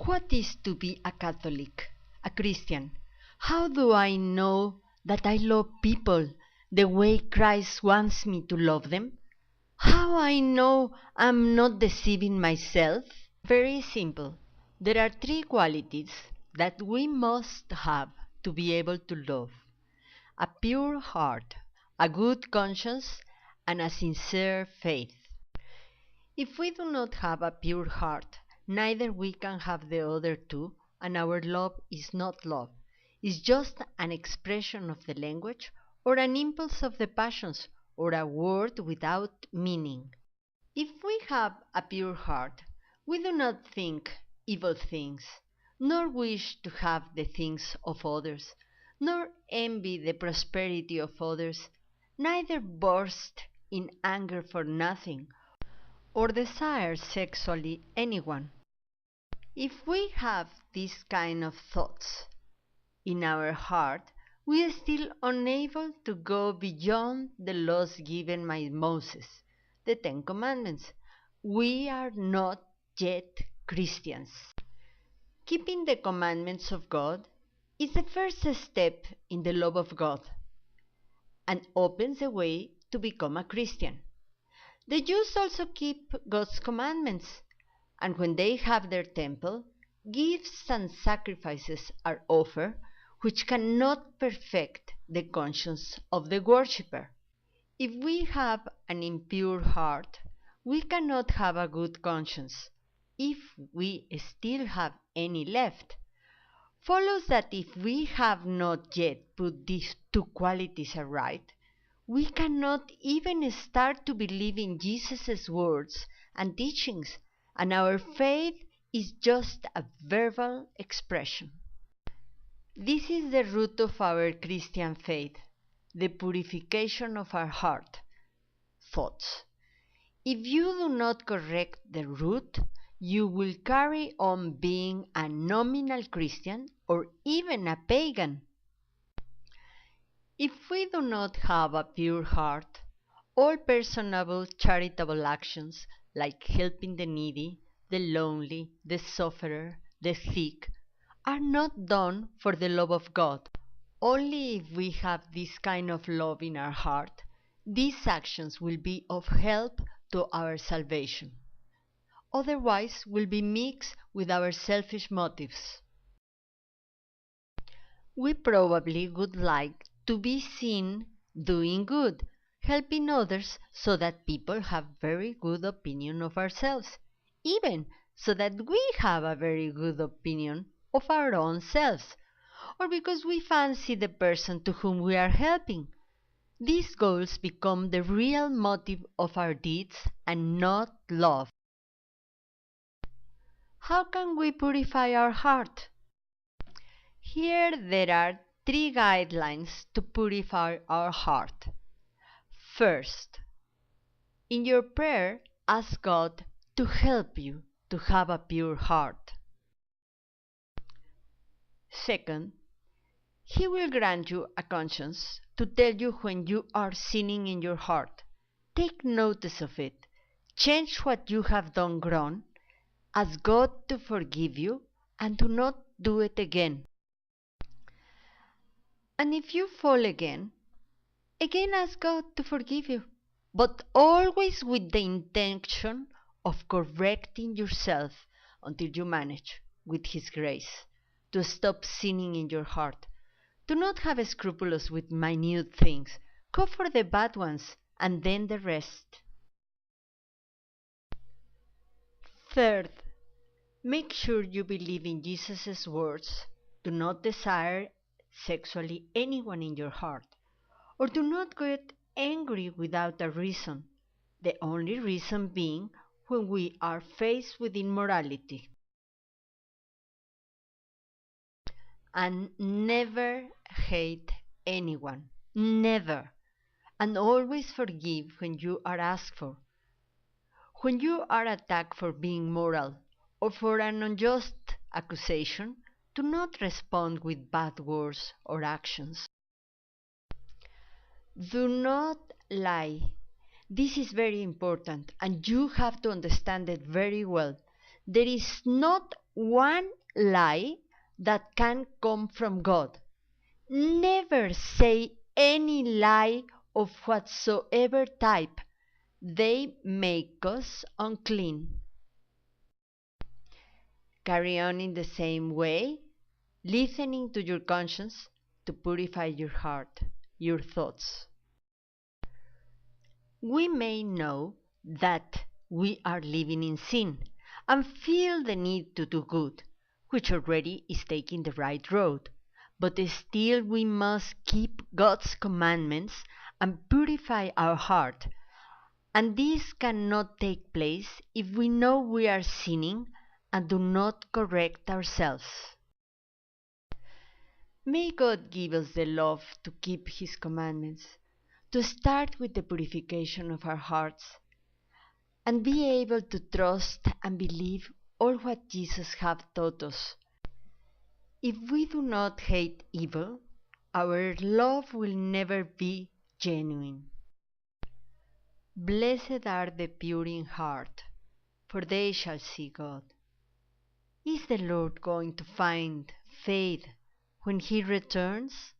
What is to be a Catholic, a Christian? How do I know that I love people the way Christ wants me to love them? How I know I'm not deceiving myself? Very simple. There are three qualities that we must have to be able to love: a pure heart, a good conscience, and a sincere faith. If we do not have a pure heart, neither we can have the other two, and our love is not love. It's just an expression of the language, or an impulse of the passions, or a word without meaning. If we have a pure heart, we do not think evil things, nor wish to have the things of others, nor envy the prosperity of others, neither burst in anger for nothing, or desire sexually anyone. If we have these kind of thoughts in our heart, we are still unable to go beyond the laws given by Moses, the Ten Commandments. We are not yet Christians. Keeping the commandments of God is the first step in the love of God and opens the way to become a Christian. The Jews also keep God's commandments, and when they have their temple, gifts and sacrifices are offered, which cannot perfect the conscience of the worshipper. If we have an impure heart, we cannot have a good conscience, if we still have any left. Follows that if we have not yet put these two qualities aright, we cannot even start to believe in Jesus' words and teachings, and our faith is just a verbal expression. This is the root of our Christian faith, the purification of our heart, thoughts. If you do not correct the root, you will carry on being a nominal Christian or even a pagan. If we do not have a pure heart, all personable charitable actions like helping the needy, the lonely, the sufferer, the sick, are not done for the love of God. Only if we have this kind of love in our heart, these actions will be of help to our salvation. Otherwise, will be mixed with our selfish motives. We probably would like to be seen doing good, helping others so that people have very good opinion of ourselves, even so that we have a very good opinion of our own selves, or because we fancy the person to whom we are helping. These goals become the real motive of our deeds and not love. How can we purify our heart? Here there are three guidelines to purify our heart. First, in your prayer, ask God to help you to have a pure heart. Second, He will grant you a conscience to tell you when you are sinning in your heart. Take notice of it. Change what you have done wrong. Ask God to forgive you and do not do it again. And if you fall again ask God to forgive you, but always with the intention of correcting yourself until you manage, with His grace, to stop sinning in your heart. Do not have scruples with minute things. Go for the bad ones and then the rest. Third, make sure you believe in Jesus' words. Do not desire sexually anyone in your heart, or do not get angry without a reason, the only reason being when we are faced with immorality. And never hate anyone, never, and always forgive when you are asked for. When you are attacked for being moral or for an unjust accusation, do not respond with bad words or actions. Do not lie. This is very important, and you have to understand it very well. There is not one lie that can come from God. Never say any lie of whatsoever type. They make us unclean. Carry on in the same way, listening to your conscience to purify your heart, your thoughts. We may know that we are living in sin and feel the need to do good, which already is taking the right road, but still we must keep God's commandments and purify our heart. And this cannot take place if we know we are sinning and do not correct ourselves. May God give us the love to keep His commandments, to start with the purification of our hearts, and be able to trust and believe all what Jesus has taught us. If we do not hate evil, our love will never be genuine. Blessed are the pure in heart, for they shall see God. Is the Lord going to find faith when He returns?